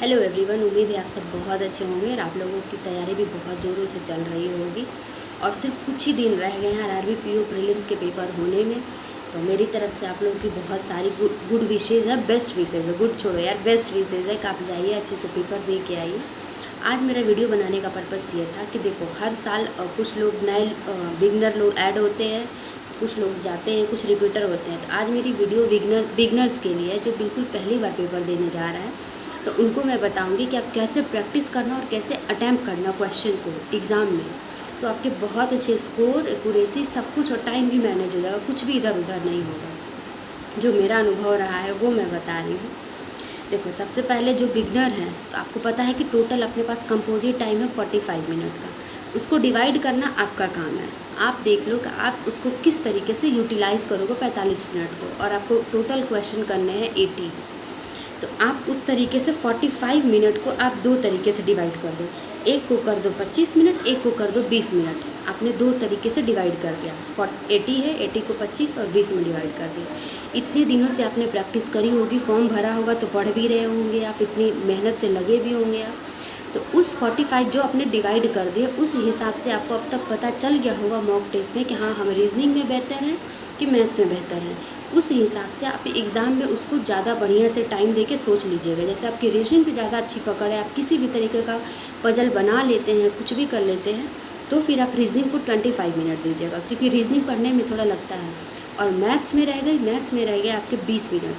Hello everyone, उम्मीद है आप सब बहुत अच्छे होंगे और आप लोगों की तैयारी भी बहुत ज़ोरों से चल रही होगी। और सिर्फ कुछ ही दिन रह गए हैं आरआरबी पीओ प्रीलिम्स के पेपर होने में। तो मेरी तरफ से आप लोगों की बहुत सारी गुड विशेज़ है, बेस्ट विशेज़ है। गुड छोड़ो यार, बेस्ट विशेज़ है कि आप जाइए अच्छे से पेपर दे के आइए। आज मेरा वीडियो बनाने का पर्पस ये था कि देखो, हर साल कुछ लोग नए बिगनर लोग ऐड होते हैं, कुछ लोग जाते हैं, कुछ रिपीटर होते हैं। तो आज मेरी वीडियो बिगनर्स के लिए है जो बिल्कुल पहली बार पेपर देने जा रहा है। तो उनको मैं बताऊंगी कि आप कैसे प्रैक्टिस करना और कैसे अटैम्प्ट करना क्वेश्चन को एग्ज़ाम में। तो आपके बहुत अच्छे स्कोर, एक्यूरेसी, सब कुछ और टाइम भी मैनेज हो जाएगा, कुछ भी इधर उधर नहीं होगा। जो मेरा अनुभव रहा है वो मैं बता रही हूँ। देखो, सबसे पहले जो बिगनर है तो आपको पता है कि टोटल अपने पास कंपोजिट टाइम है 45 मिनट का। उसको डिवाइड करना आपका काम है। आप देख लो कि आप उसको किस तरीके से यूटिलाइज़ करोगे 45 मिनट को। और आपको टोटल क्वेश्चन करने हैं 80। तो आप उस तरीके से 45 मिनट को आप दो तरीके से डिवाइड कर दो। एक को कर दो 25 मिनट, एक को कर दो 20 मिनट। आपने दो तरीके से डिवाइड कर दिया। 80 है, 80 को 25 और 20 में डिवाइड कर दिया। इतने दिनों से आपने प्रैक्टिस करी होगी, फॉर्म भरा होगा तो पढ़ भी रहे होंगे आप, इतनी मेहनत से लगे भी होंगे आप। तो उस 45 जो आपने डिवाइड कर दिया, उस हिसाब से आपको अब तक पता चल गया होगा मॉक टेस्ट में कि हाँ, हम रीजनिंग में बेहतर हैं कि मैथ्स में बेहतर हैं। उस हिसाब से आप एग्ज़ाम में उसको ज़्यादा बढ़िया से टाइम देके सोच लीजिएगा। जैसे आपकी रीजनिंग पे ज़्यादा अच्छी पकड़ है, आप किसी भी तरीके का पजल बना लेते हैं, कुछ भी कर लेते हैं, तो फिर आप रीजनिंग को 25 मिनट दीजिएगा, क्योंकि रीजनिंग पढ़ने में थोड़ा लगता है। और मैथ्स में रह गए आपके 20 मिनट।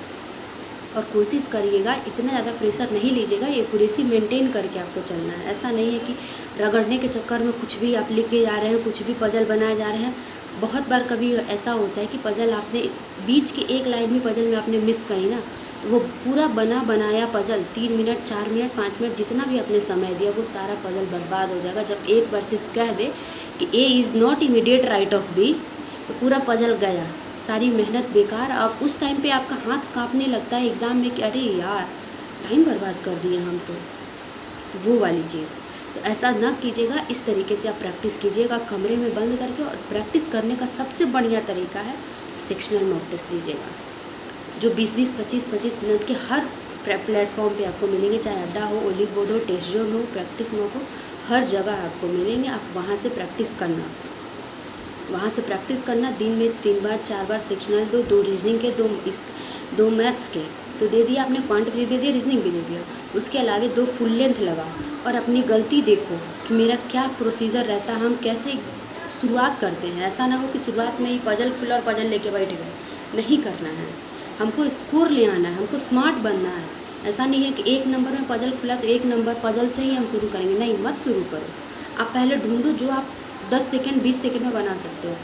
और कोशिश करिएगा, इतना ज़्यादा प्रेशर नहीं लीजिएगा, एक्यूरेसी मेंटेन करके आपको चलना है। ऐसा नहीं है कि रगड़ने के चक्कर में कुछ भी आप लिखे जा रहे हैं, कुछ भी पजल बनाए जा रहे हैं। बहुत बार कभी ऐसा होता है कि पजल आपने बीच की एक लाइन में पजल में आपने मिस करी ना, तो वो पूरा बनाया पजल 3 मिनट, 4 मिनट, 5 मिनट जितना भी आपने समय दिया, वो सारा पजल बर्बाद हो जाएगा। जब एक बार सिर्फ कह दे कि A is not immediate right of B, तो पूरा पजल गया, सारी मेहनत बेकार। अब उस टाइम पे आपका हाथ कांपने लगता है एग्ज़ाम में कि अरे यार, टाइम बर्बाद कर दिए हम तो वो वाली चीज़। तो ऐसा ना कीजिएगा, इस तरीके से आप प्रैक्टिस कीजिएगा कमरे में बंद करके। और प्रैक्टिस करने का सबसे बढ़िया तरीका है सेक्शनल मॉक टेस्ट लीजिएगा, जो 20-20, 25-25 मिनट के हर प्लेटफॉर्म पे आपको मिलेंगे। चाहे अड्डा हो, ओलिव बोर्ड हो, टेस्ट जोन हो, प्रैक्टिस मॉक हो, हर जगह आपको मिलेंगे। आप वहाँ से प्रैक्टिस करना। दिन में 3 बार 4 बार सेक्शनल दो, 2 रीजनिंग के, 2 मैथ्स के तो दे दिया आपने, क्वांटिटी दे दिया, रीजनिंग भी दे दिया। उसके अलावा 2 फुल लेंथ लगाओ और अपनी गलती देखो कि मेरा क्या प्रोसीजर रहता है, हम कैसे शुरुआत करते हैं। ऐसा ना हो कि शुरुआत में ही पजल खुला और पजल लेके बैठ गए, नहीं करना है। हमको स्कोर ले आना है, हमको स्मार्ट बनना है। ऐसा नहीं है कि 1 नंबर में पजल खुला तो 1 नंबर पजल से ही हम शुरू करेंगे, नहीं, मत शुरू करो। आप पहले ढूंढो जो आप 10 सेकेंड 20 सेकेंड में बना सकते हो।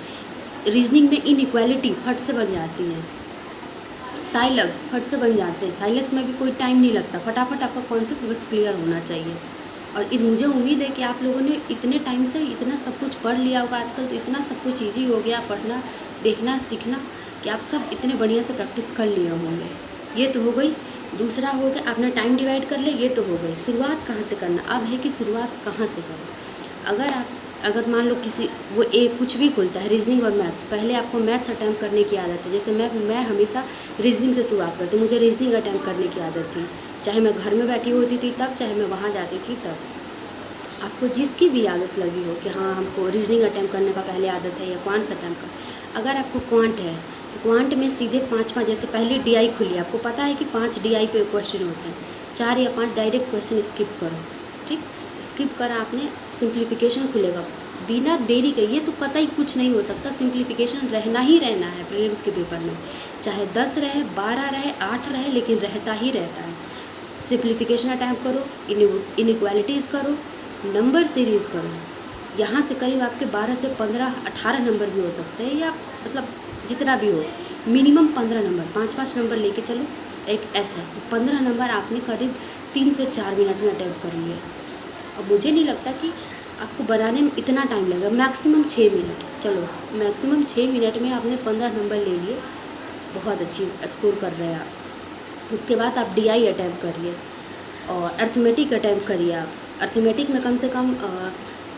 रीजनिंग में इनइक्वालिटी फट से बन जाती है, साइलैक्स फट से बन जाते हैं। साइलैक्स में भी कोई टाइम नहीं लगता, फटाफट आपका कॉन्सेप्ट बस क्लियर होना चाहिए। और मुझे उम्मीद है कि आप लोगों ने इतने टाइम से इतना सब कुछ पढ़ लिया होगा। आजकल तो इतना सब कुछ ईजी हो गया, पढ़ना, देखना, सीखना, कि आप सब इतने बढ़िया से प्रैक्टिस कर लिए होंगे। ये तो हो गई। दूसरा हो गया, आपने टाइम डिवाइड कर ले, ये तो हो गई। शुरुआत कहाँ से करना, अब है कि शुरुआत कहाँ से करो। अगर मान लो किसी वो एक कुछ भी खुलता है, रीजनिंग और मैथ्स, पहले आपको मैथ्स अटैम्प्ट करने की आदत है। जैसे मैं हमेशा रीजनिंग से शुरुआत करती हूँ, मुझे रीजनिंग अटैम्प्ट करने की आदत थी, चाहे मैं घर में बैठी होती थी तब, चाहे मैं वहाँ जाती थी तब। आपको जिसकी भी आदत लगी हो कि हाँ, हमको रीजनिंग अटैम्प्ट करने का पहले आदत है, या क्वांट्स अटैम्प्ट का। अगर आपको क्वांट है तो क्वांट में सीधे 5 जैसे पहले DI खुली, आपको पता है कि 5 DI पे क्वेश्चन होते हैं, 4 या 5 डायरेक्ट क्वेश्चन स्किप करो। ठीक, स्किप करा आपने, सिंप्लीफिकेशन खुलेगा बिना देरी के। ये तो कतई कुछ नहीं हो सकता, सिंप्लीफिकेशन रहना ही रहना है प्रीलिम्स के पेपर में। चाहे 10 रहे, 12 रहे, 8 रहे, लेकिन रहता ही रहता है। सिंप्लीफिकेशन अटैम्प्ट करो, इनइक्वालिटीज़ करो, नंबर सीरीज़ करो। यहाँ से करीब आपके 12 से 15, 18 नंबर भी हो सकते हैं, या मतलब जितना भी हो, मिनिमम 15 नंबर, 5-5 नंबर लेके चलो। एक ऐसा तो 15 नंबर आपने करीब 3 से 4 मिनट में अटैम्प्ट कर लिया। अब मुझे नहीं लगता कि आपको बनाने में इतना टाइम लगेगा, मैक्सिमम 6 मिनट। चलो, मैक्सिमम 6 मिनट में आपने 15 नंबर ले लिए, बहुत अच्छी स्कोर कर रहे हैं आप। उसके बाद आप DI अटैम्प्ट करिए और अर्थमेटिक अटैम्प्ट करिए। आप अर्थमेटिक में कम से कम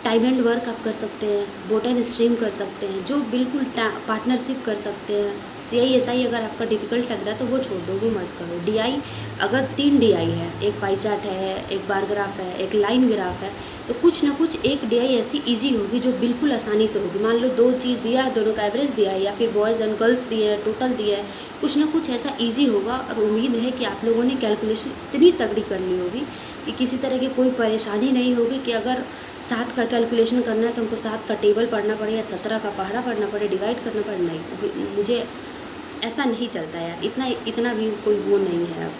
टाइम एंड वर्क आप कर सकते हैं, बोटन स्ट्रीम कर सकते हैं, जो बिल्कुल पार्टनरशिप कर सकते हैं, CI SI अगर आपका डिफ़िकल्ट लग रहा है तो वो छोड़ दो, वो मत करो। DI अगर 3 DI है, एक पाई चार्ट है, एक बार ग्राफ है, एक लाइन ग्राफ है, तो कुछ ना कुछ एक DI ऐसी ईजी होगी जो बिल्कुल आसानी से होगी। मान लो 2 चीज़ दिया है, दोनों का एवरेज दिया है, या फिर बॉयज़ एंड गर्ल्स दिए हैं, टोटल दिया है, कुछ ना कुछ ऐसा ईजी होगा। और उम्मीद है कि आप लोगों ने कैलकुलेशन इतनी तगड़ी कर ली होगी कि किसी तरह की कोई परेशानी नहीं होगी कि अगर 7 का कैलकुलेशन करना है तो हमको 7 का टेबल पढ़ना पड़े या 17 का पहाड़ा पढ़ना पड़े, डिवाइड करना पड़े। नहीं, मुझे ऐसा नहीं चलता यार, इतना भी कोई वो नहीं है। अब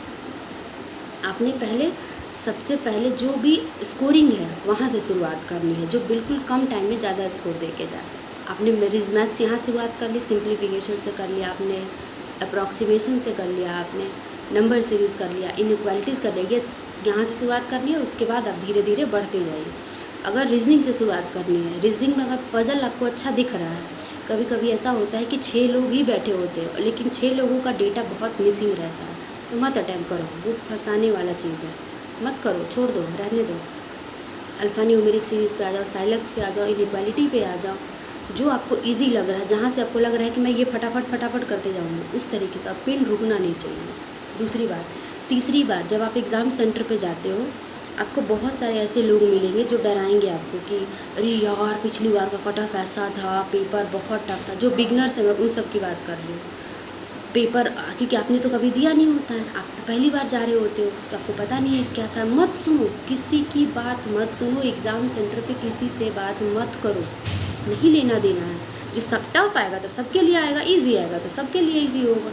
आपने सबसे पहले जो भी स्कोरिंग है वहाँ से शुरुआत करनी है, जो बिल्कुल कम टाइम में ज़्यादा स्कोर दे के जाए। आपने मेरिज मैथ्स यहाँ शुरुआत कर ली, सिंप्लीफिकेशन से कर लिया आपने, अप्रॉक्सीमेशन से कर लिया आपने, नंबर सीरीज़ कर लिया, इनइक्वालिटीज़ कर लिया, यहाँ से शुरुआत करनी है। उसके बाद आप धीरे धीरे बढ़ते जाइए। अगर रीजनिंग से शुरुआत करनी है, रीजनिंग में अगर पज़ल आपको अच्छा दिख रहा है, कभी कभी ऐसा होता है कि 6 लोग ही बैठे होते हैं लेकिन 6 लोगों का डेटा बहुत मिसिंग रहता है, तो मत अटैम्प्ट करो, वो फंसाने वाला चीज़ है, मत करो, छोड़ दो, रहने दो। अल्फ़ा न्यूमेरिक सीरीज़ पे आ जाओ, साइलेक्स पे आ जाओ, इनइक्वालिटी पे आ जाओ, जो आपको इजी लग रहा है, जहाँ से आपको लग रहा है कि मैं ये फटाफट करते जाऊँगी, उस तरीके से। अब पेन रुकना नहीं चाहिए। दूसरी बात, तीसरी बात, जब आप एग्ज़ाम सेंटर पे जाते हो आपको बहुत सारे ऐसे लोग मिलेंगे जो डराएंगे आपको कि अरे यार पिछली बार का कट ऑफ ऐसा था, पेपर बहुत टफ था। जो बिगनर्स हैं मैं उन सब की बात कर रही हूँ। पेपर क्योंकि आपने तो कभी दिया नहीं होता है, आप तो पहली बार जा रहे होते हो, तो आपको पता नहीं है क्या था। मत सुनो किसी की बात, मत सुनो एग्ज़ाम सेंटर पे किसी से बात मत करो, नहीं लेना देना है। जो सब टफ आएगा तो सबके लिए आएगा, ईजी आएगा तो सबके लिए ईजी होगा।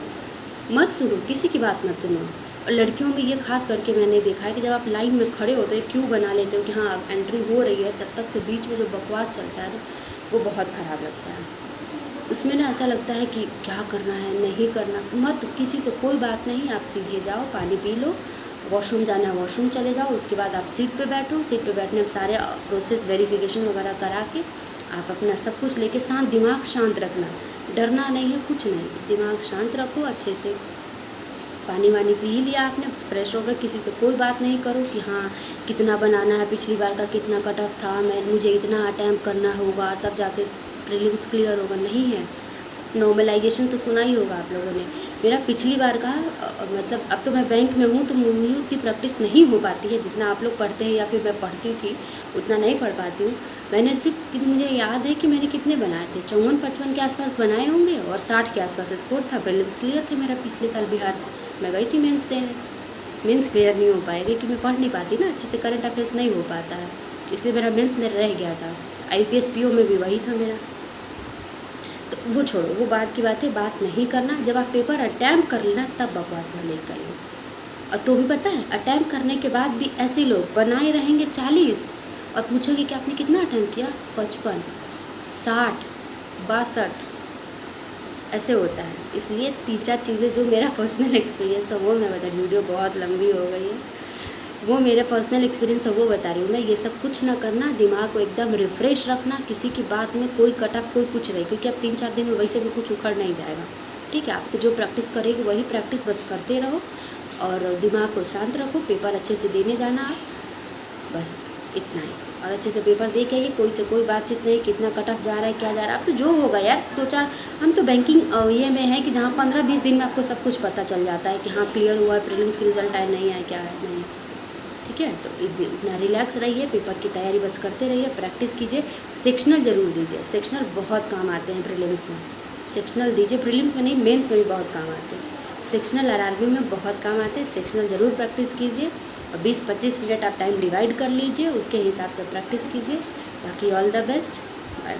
मत सुनो किसी की बात, मत सुनो। और लड़कियों में ये खास करके मैंने देखा है कि जब आप लाइन में खड़े होते हो, क्यों बना लेते हो कि हाँ अब एंट्री हो रही है, तब तक से बीच में जो बकवास चलता है ना, वो बहुत ख़राब लगता है। उसमें ना ऐसा लगता है कि क्या करना है, नहीं करना, मत, किसी से कोई बात नहीं, आप सीधे जाओ, पानी पी लो, वॉशरूम जाना है वॉशरूम चले जाओ, उसके बाद आप सीट पे बैठो। सीट पे बैठने में सारे प्रोसेस वेरिफिकेशन वगैरह करा के आप अपना सब कुछ लेके शांत, दिमाग शांत रखना, डरना नहीं है, कुछ नहीं, दिमाग शांत रखो। अच्छे से पानी वानी पी ही लिया आपने, फ्रेश हो गए, किसी से कोई बात नहीं करो कि हाँ कितना बनाना है, पिछली बार का कितना कट ऑफ था, मुझे इतना अटैम्प्ट करना होगा तब जाके प्रीलिम्स क्लियर होगा, नहीं है। नॉर्मलाइजेशन तो सुना ही होगा आप लोगों ने। मेरा पिछली बार का मतलब, अब तो मैं बैंक में हूँ तो मुझे उतनी प्रैक्टिस नहीं हो पाती है जितना आप लोग पढ़ते हैं या फिर मैं पढ़ती थी, उतना नहीं पढ़ पाती हूँ। मैंने सिर्फ, मुझे याद है कि मैंने कितने बनाए थे, 54-55 के आसपास बनाए होंगे और 60 के आसपास स्कोर था। प्रीलिम्स क्लियर थे मेरा पिछले साल बिहार से, मैं गई थी मेंस देने। मेंस क्लियर नहीं हो पाएगा क्योंकि मैं पढ़ नहीं पाती ना अच्छे से, करंट अफेयर्स नहीं हो पाता है, इसलिए मेरा मेंस रह गया था। IPS PO में भी वही था मेरा। तो वो छोड़ो, वो बात की बात है, बात नहीं करना। जब आप पेपर अटैम्प्ट कर लेना तब बकवास भले ही कर लो। और तो भी पता है, अटैम्प्ट करने के बाद भी ऐसे लोग बनाए रहेंगे 40 और पूछोगे कि आपने कितना अटैम्प्ट किया, 55, 60, 62, ऐसे होता है। इसलिए 3-4 चीज़ें जो मेरा पर्सनल एक्सपीरियंस है वो मैं बता, वीडियो बहुत लंबी हो गई है, वो मेरे पर्सनल एक्सपीरियंस है वो बता रही हूँ मैं। ये सब कुछ ना करना, दिमाग को एकदम रिफ़्रेश रखना, किसी की बात में कोई कटअप कोई कुछ नहीं, क्योंकि अब 3-4 दिन में वैसे भी कुछ उखड़ नहीं जाएगा, ठीक है। आप तो जो प्रैक्टिस करेगी वही प्रैक्टिस बस करते रहो और दिमाग को शांत रखो, पेपर अच्छे से देने जाना आप, बस इतना ही। और अच्छे से पेपर दे के आइए, कोई से कोई बातचीत नहीं कितना कट ऑफ जा रहा है क्या जा रहा है। अब तो जो होगा यार 2-4, हम तो बैंकिंग ये में है कि जहाँ 15-20 दिन में आपको सब कुछ पता चल जाता है कि हाँ क्लियर हुआ है, प्रीलिम्स की रिजल्ट आए, नहीं आए, क्या है नहीं, ठीक है। तो इतना रिलैक्स रहिए, पेपर की तैयारी बस करते रहिए, प्रैक्टिस कीजिए। सेक्शनल ज़रूर दीजिए, सेक्शनल बहुत काम आते हैं प्रीलिम्स में, सेक्शनल दीजिए, प्रीलिम्स में नहीं मेंस में भी बहुत काम आते हैं। सेक्शनल RRB में बहुत काम आते हैं, सेक्शनल ज़रूर प्रैक्टिस कीजिए और 20-25 मिनट आप टाइम डिवाइड कर लीजिए, उसके हिसाब से प्रैक्टिस कीजिए। बाकी ऑल द बेस्ट, बाय।